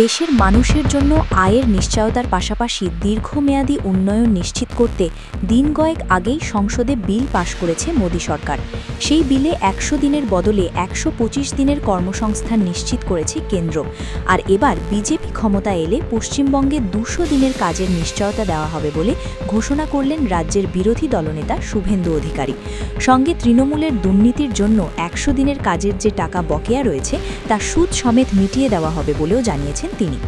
দেশের মানুষের জন্য আয়ের নিশ্চয়তার পাশাপাশি দীর্ঘমেয়াদী উন্নয়ন নিশ্চিত করতে দিন কয়েক আগেই সংসদে বিল পাশ করেছে মোদী সরকার। সেই বিলে ১০০ দিনের বদলে ১২৫ দিনের কর্মসংস্থান নিশ্চিত করেছে কেন্দ্র। আর এবার বিজেপি ক্ষমতা এলে পশ্চিমবঙ্গে ২০০ দিনের কাজের নিশ্চয়তা দেওয়া হবে বলে ঘোষণা করলেন রাজ্যের বিরোধী দলনেতা শুভেন্দু অধিকারী। সঙ্গে তৃণমূলের দুর্নীতির জন্য ১০০ দিনের কাজের যে টাকা বকেয়া রয়েছে তা সুদ সমেত মিটিয়ে দেওয়া হবে বলেও জানিয়েছেন তিনি।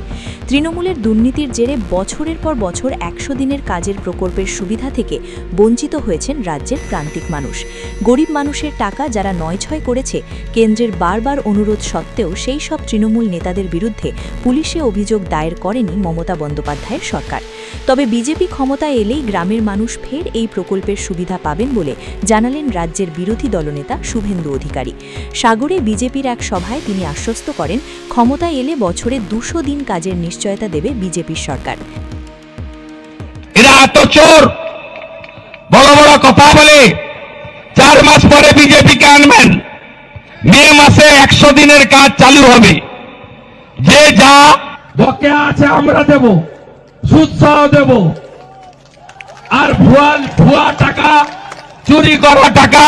তৃণমূলের দুর্নীতির জেরে বছরের পর বছর ১০০ দিনের কাজের প্রকল্পের সুবিধা থেকে বঞ্চিত হয়েছেন রাজ্যের প্রান্তিক মানুষ। গরিব মানুষের টাকা যারা নয়ছয় করেছে, কেন্দ্রের বারবার অনুরোধ সত্ত্বেও সেই সব তৃণমূল নেতাদের বিরুদ্ধে পুলিশে অভিযোগ দায়ের করেনি মমতা বন্দ্যোপাধ্যায়ের সরকার। তবে বিজেপি ক্ষমতায় এলেই গ্রামের মানুষ ফের এই প্রকল্পের সুবিধা পাবেন বলে জানালেন রাজ্যের বিরোধী দলনেতা শুভেন্দু অধিকারী। সাগরে বিজেপির এক সভায় তিনি আশ্বস্ত করেন, ক্ষমতায় এলে বছরে ২০০ দিন কাজের নিশ্চয়তা দেবে বিজেপির সরকার। এরা এত চোর, বড় বড় কথা বলে ৪ মাস পরে বিজেপিকে আনবেন, মে মাসে ১০০ দিনের কাজ চালু হবে। যে যা বকেয়া আছে আমরা দেব, সুদ সহ দেব। আর ভুয়া টাকা, চুরি করা টাকা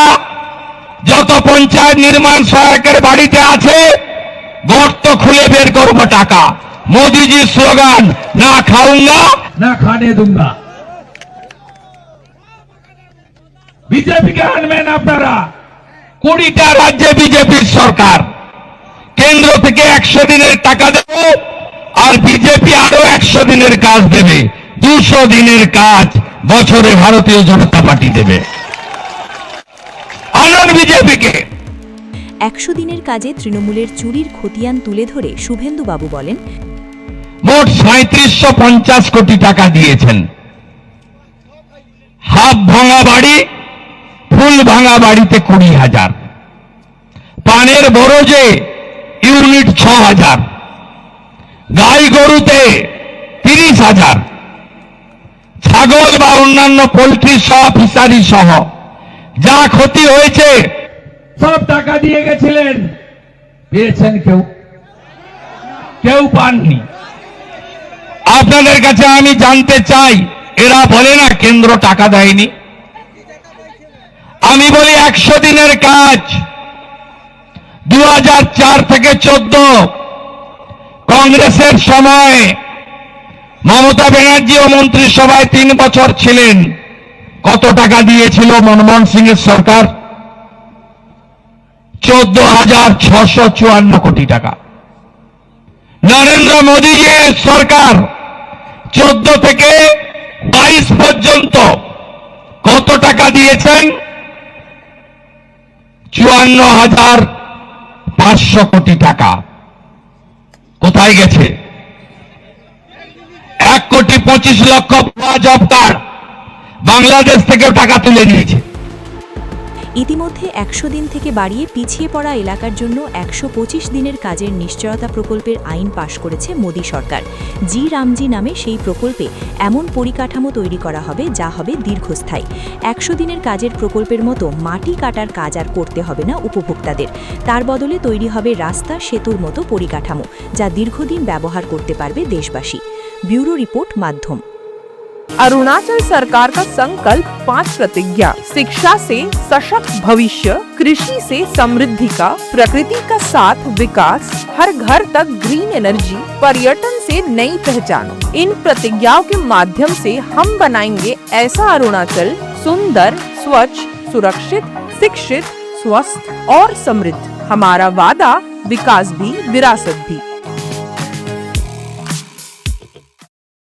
যত পঞ্চায়েত নির্মাণ সহায়কের বাড়িতে আছে, গর্ত খুলে বের করব টাকা। মোদীজির স্লোগান, না খাউঙ্গা না খানে দুঙ্গা। বিজেপিকে আনবেন আপনারা। ২০টা রাজ্যে বিজেপির সরকার, কেন্দ্র থেকে ১০০ দিনের টাকা দেব, আর বিজেপি আরো ১০০ দিনের কাজ দেবে। ২০০ দিনের কাজ বছরে ভারতীয় জনতা পার্টি দেবে। আনন্দ বিজেপিকে। ১০০ দিনের কাজে তৃণমূলের চুরির খতিয়ান তুলে ধরে শুভেন্দুবাবু বলেন, মোট ৩৭৫০ কোটি টাকা দিয়েছেন। হাফ ভাঙা বাড়ি, ফুল ভাঙা বাড়িতে ২০,০০০, পানের বরজে ইউনিট ৬,০০০, গাই গরুতে ৩০,০০০, ছাগল বা অন্যান্য পোল্ট্রি সহ ফিশারি সহ যা ক্ষতি হয়েছে সব টাকা দিয়ে গেছিলেন। পেয়েছেন কেউ? কেউ পাননি। আপনাদের কাছে আমি জানতে চাই, এরা বলে না কেন্দ্র টাকা দেয়নি। আমি বলি ১০০ দিনের কাজ ২০০৪ থেকে ২০১৪ কংগ্রেসের সময় মমতা ব্যানার্জিও মন্ত্রিসভায় ৩ বছর ছিলেন। কত টাকা দিয়েছিল মনমোহন সিং এর সরকার? ১৪,৬৫৪ কোটি টাকা। নরেন্দ্র মোদীজির সরকার ১৪ থেকে ২২ পর্যন্ত কত টাকা দিয়েছেন? ৫৪,৫০০ কোটি টাকা। কোথায় গেছে? ১,২৫,০০,০০০ ভুয়া জব কার্ড বাংলাদেশ থেকে টাকা তুলে নিয়েছে। ইতিমধ্যে ১০০ দিন থেকে বাড়িয়ে পিছিয়ে পড়া এলাকার জন্য ১২৫ দিনের কাজের নিশ্চয়তা প্রকল্পের আইন পাশ করেছে মোদী সরকার। জি রামজি নামে সেই প্রকল্পে এমন পরিকাঠামো তৈরি করা হবে যা হবে দীর্ঘস্থায়ী। ১০০ দিনের কাজের প্রকল্পের মতো মাটি কাটার কাজ আর করতে হবে না উপভোক্তাদের। তার বদলে তৈরি হবে রাস্তা, সেতুর মতো পরিকাঠামো যা দীর্ঘদিন ব্যবহার করতে পারবে দেশবাসী। ব্যুরো রিপোর্ট, মাধ্যম। अरुणाचल सरकार का संकल्प 5 प्रतिज्ञा: शिक्षा से सशक्त भविष्य, कृषि से समृद्धि का, प्रकृति का साथ विकास, हर घर तक ग्रीन एनर्जी, पर्यटन से नई पहचान। इन प्रतिज्ञाओं के माध्यम से हम बनाएंगे ऐसा अरुणाचल सुंदर, स्वच्छ, सुरक्षित, शिक्षित, स्वस्थ और समृद्ध। हमारा वादा, विकास भी विरासत भी।